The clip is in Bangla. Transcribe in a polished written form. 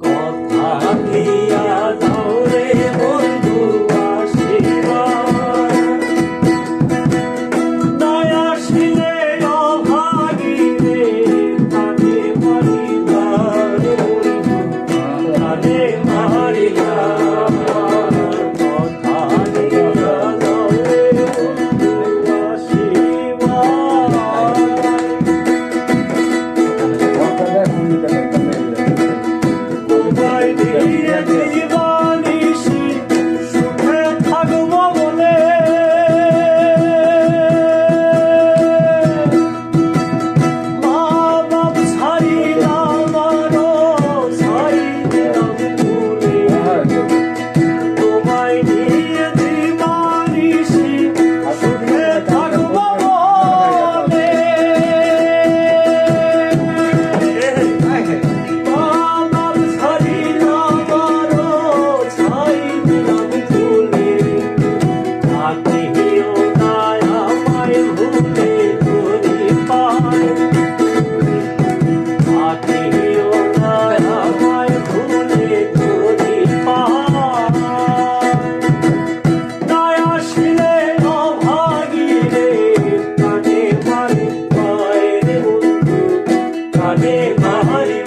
কথা দিয়া দাও রে বন্ধু আশীর্বাদ, নাই আসিলে অভাগীরে কানে মারিলা রে বন্ধু, কানে মারিলা। কথা দিয়া দাও রে বন্ধু আশীর্বাদ, তোমায় দিয়ে জীবনিশি সুখে থাকবো বলে, মা বাপ ছাড়িলাম আরো ছাই দিলাম ভুলে। তোমায় দিয়ে জীবনিশি সুখে থাকবো বলে, কানে মারি